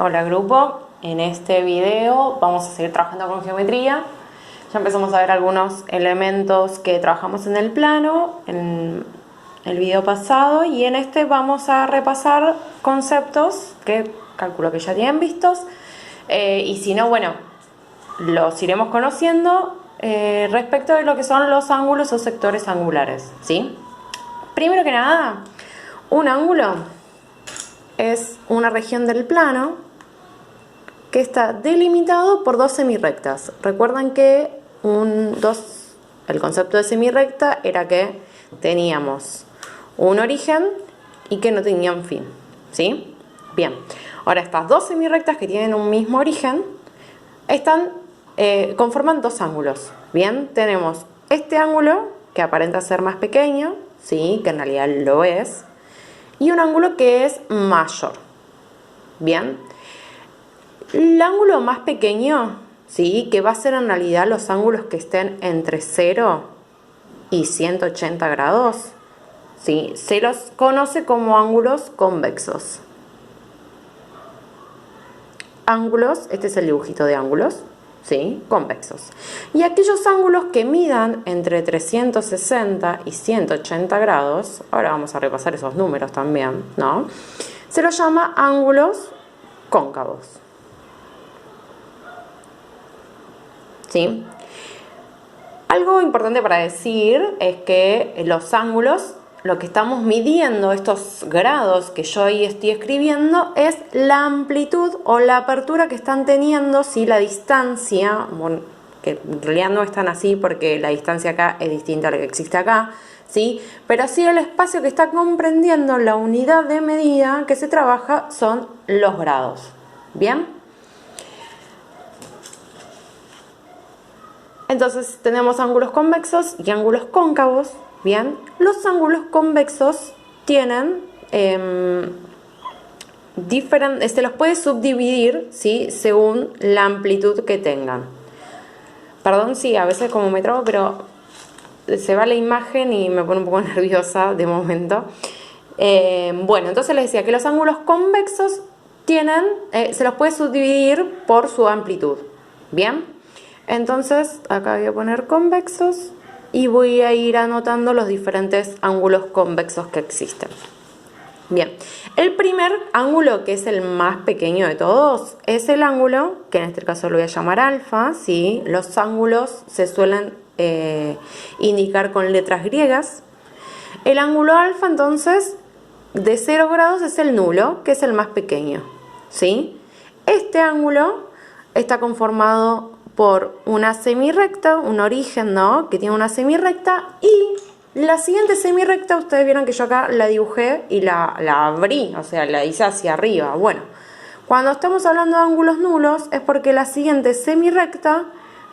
Hola grupo, en este video vamos a seguir trabajando con geometría. Ya empezamos a ver algunos elementos que trabajamos en el plano en el video pasado, y en este vamos a repasar conceptos que calculo que ya tienen vistos, y si no, bueno, los iremos conociendo respecto de lo que son los ángulos o sectores angulares, ¿sí? Primero que nada, un ángulo es una región del plano que está delimitado por dos semirrectas. Recuerdan que el concepto de semirrecta era que teníamos un origen y que no tenían fin, ¿sí? Bien, ahora estas dos semirrectas que tienen un mismo origen conforman dos ángulos. Bien, tenemos este ángulo que aparenta ser más pequeño, ¿sí? Que en realidad lo es, y un ángulo que es mayor. Bien, el ángulo más pequeño, ¿sí? Que va a ser en realidad los ángulos que estén entre 0 y 180 grados, ¿sí? Se los conoce como ángulos convexos. Ángulos, este es el dibujito de ángulos, ¿sí? Convexos. Y aquellos ángulos que midan entre 360 y 180 grados, ahora vamos a repasar esos números también, ¿no? Se los llama ángulos cóncavos. ¿Sí? Algo importante para decir es que los ángulos, lo que estamos midiendo, estos grados que yo ahí estoy escribiendo, es la amplitud o la apertura que están teniendo, si la distancia, bueno, que en realidad no están así porque la distancia acá es distinta a la que existe acá, ¿sí? Pero sí el espacio que está comprendiendo la unidad de medida que se trabaja son los grados. ¿Bien? Entonces tenemos ángulos convexos y ángulos cóncavos. Bien, los ángulos convexos tienen se los puede subdividir, ¿sí? Según la amplitud que tengan. Perdón si a veces como me trabo, pero se va la imagen y me pone un poco nerviosa de momento. Bueno, entonces les decía que los ángulos convexos se los puede subdividir por su amplitud. Bien. Entonces, acá voy a poner convexos y voy a ir anotando los diferentes ángulos convexos que existen. Bien, el primer ángulo, que es el más pequeño de todos, es el ángulo, que en este caso lo voy a llamar alfa, ¿sí? Los ángulos se suelen indicar con letras griegas. El ángulo alfa, entonces, de 0 grados es el nulo, que es el más pequeño, ¿sí? Este ángulo está conformado por una semirrecta, un origen, ¿no? Que tiene una semirrecta, y la siguiente semirrecta, ustedes vieron que yo acá la dibujé y la abrí, o sea, la hice hacia arriba. Bueno, cuando estamos hablando de ángulos nulos es porque la siguiente semirrecta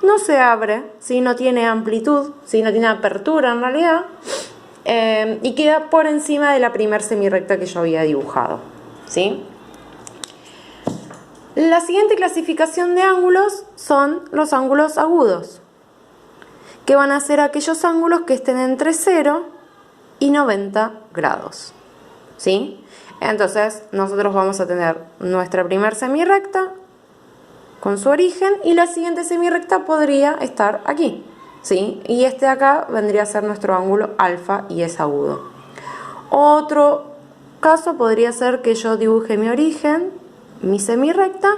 no se abre, ¿sí? No tiene amplitud, ¿sí? No tiene apertura en realidad, y queda por encima de la primera semirrecta que yo había dibujado, ¿sí? La siguiente clasificación de ángulos son los ángulos agudos, que van a ser aquellos ángulos que estén entre 0 y 90 grados, ¿sí? Entonces nosotros vamos a tener nuestra primera semirrecta con su origen, y la siguiente semirrecta podría estar aquí, ¿sí? Y este de acá vendría a ser nuestro ángulo alfa y es agudo. Otro caso podría ser que yo dibuje mi origen, mi semirrecta,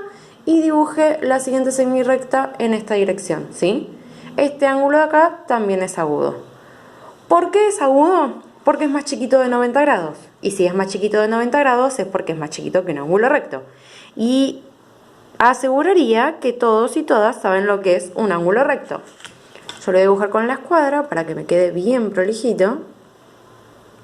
y dibuje la siguiente semirrecta en esta dirección, ¿sí? Este ángulo de acá también es agudo. ¿Por qué es agudo? Porque es más chiquito de 90 grados. Y si es más chiquito de 90 grados es porque es más chiquito que un ángulo recto. Y aseguraría que todos y todas saben lo que es un ángulo recto. Yo lo voy a dibujar con la escuadra para que me quede bien prolijito,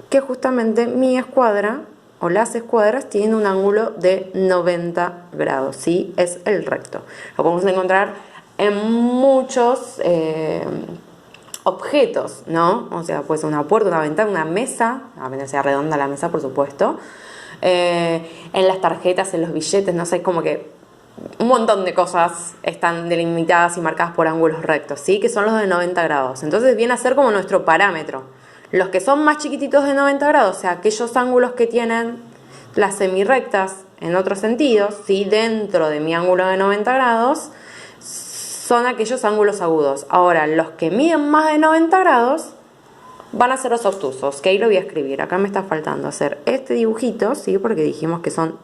que justamente mi escuadra o las escuadras tienen un ángulo de 90 grados, ¿sí? Es el recto. Lo podemos encontrar en muchos objetos, ¿no? O sea, puede ser una puerta, una ventana, una mesa, a menos sea redonda la mesa, por supuesto. En las tarjetas, en los billetes, no sé, como que un montón de cosas están delimitadas y marcadas por ángulos rectos, ¿sí? Que son los de 90 grados. Entonces viene a ser como nuestro parámetro. Los que son más chiquititos de 90 grados, o sea, aquellos ángulos que tienen las semirrectas en otros sentidos, ¿sí? Dentro de mi ángulo de 90 grados, son aquellos ángulos agudos. Ahora, los que miden más de 90 grados van a ser los obtusos, que ahí lo voy a escribir. Acá me está faltando hacer este dibujito, ¿sí? Porque dijimos que son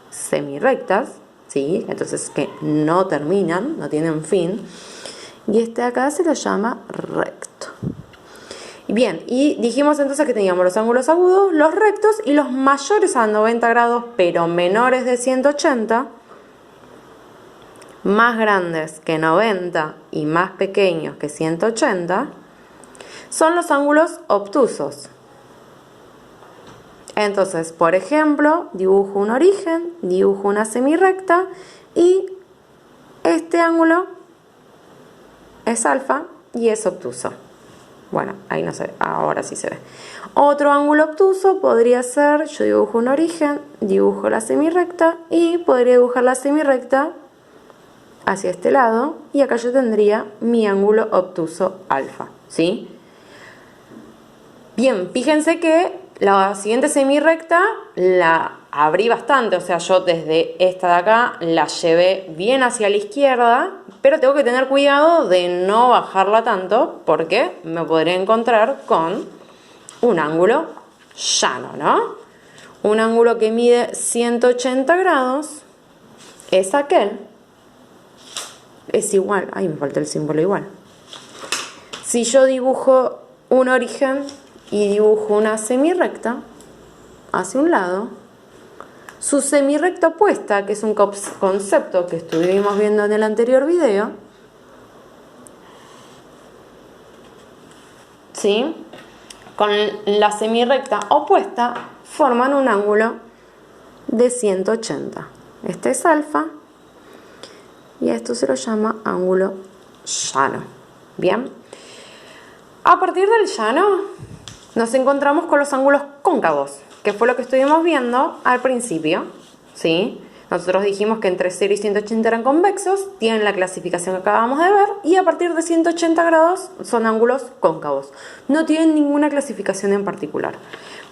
semirrectas, ¿sí? Entonces que no terminan, no tienen fin. Y este de acá se lo llama recto. Bien, y dijimos entonces que teníamos los ángulos agudos, los rectos y los mayores a 90 grados, pero menores de 180, más grandes que 90 y más pequeños que 180, son los ángulos obtusos. Entonces, por ejemplo, dibujo un origen, dibujo una semirrecta y este ángulo es alfa y es obtuso. Bueno, ahí no se ve, ahora sí se ve. Otro ángulo obtuso podría ser, yo dibujo un origen, dibujo la semirrecta y podría dibujar la semirrecta hacia este lado y acá yo tendría mi ángulo obtuso alfa, ¿sí? Bien, fíjense que la siguiente semirrecta la abrí bastante, o sea, yo desde esta de acá la llevé bien hacia la izquierda, pero tengo que tener cuidado de no bajarla tanto porque me podré encontrar con un ángulo llano, ¿no? Un ángulo que mide 180 grados es aquel, es igual, ay, me falta el símbolo igual. Si yo dibujo un origen y dibujo una semirrecta hacia un lado, su semirrecta opuesta, que es un concepto que estuvimos viendo en el anterior video, ¿sí? Con la semirrecta opuesta forman un ángulo de 180. Este es alfa y esto se lo llama ángulo llano. Bien. A partir del llano nos encontramos con los ángulos cóncavos, que fue lo que estuvimos viendo al principio, ¿sí? Nosotros dijimos que entre 0 y 180 eran convexos, tienen la clasificación que acabamos de ver, y a partir de 180 grados son ángulos cóncavos. No tienen ninguna clasificación en particular.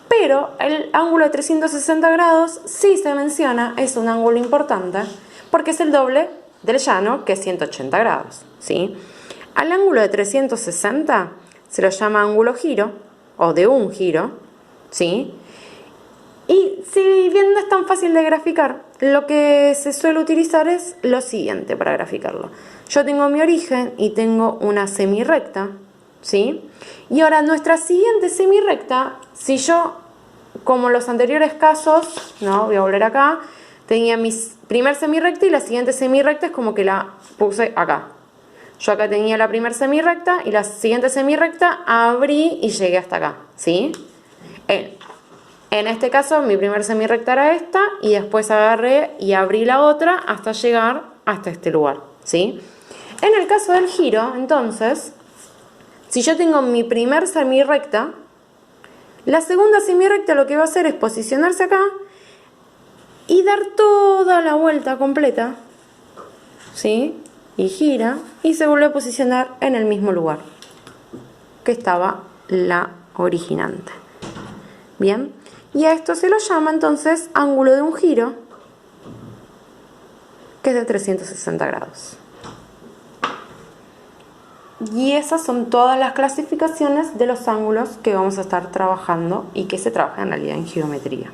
Pero el ángulo de 360 grados sí se menciona, es un ángulo importante, porque es el doble del llano, que es 180 grados, ¿sí? Al ángulo de 360 se lo llama ángulo giro, o de un giro, ¿sí? Y si bien no es tan fácil de graficar, lo que se suele utilizar es lo siguiente para graficarlo. Yo tengo mi origen y tengo una semirrecta, ¿sí? Y ahora nuestra siguiente semirrecta, si yo, como los anteriores casos, no, voy a volver acá, tenía mi primer semirrecta y la siguiente semirrecta es como que la puse acá. Yo acá tenía la primera semirrecta y la siguiente semirrecta abrí y llegué hasta acá, ¿sí? En este caso mi primer semirrecta era esta y después agarré y abrí la otra hasta llegar hasta este lugar, ¿sí? En el caso del giro, entonces, si yo tengo mi primer semirrecta, la segunda semirrecta lo que va a hacer es posicionarse acá y dar toda la vuelta completa, ¿sí? Y gira y se vuelve a posicionar en el mismo lugar que estaba la originante. Bien, y a esto se lo llama entonces ángulo de un giro, que es de 360 grados. Y esas son todas las clasificaciones de los ángulos que vamos a estar trabajando y que se trabaja en realidad en geometría.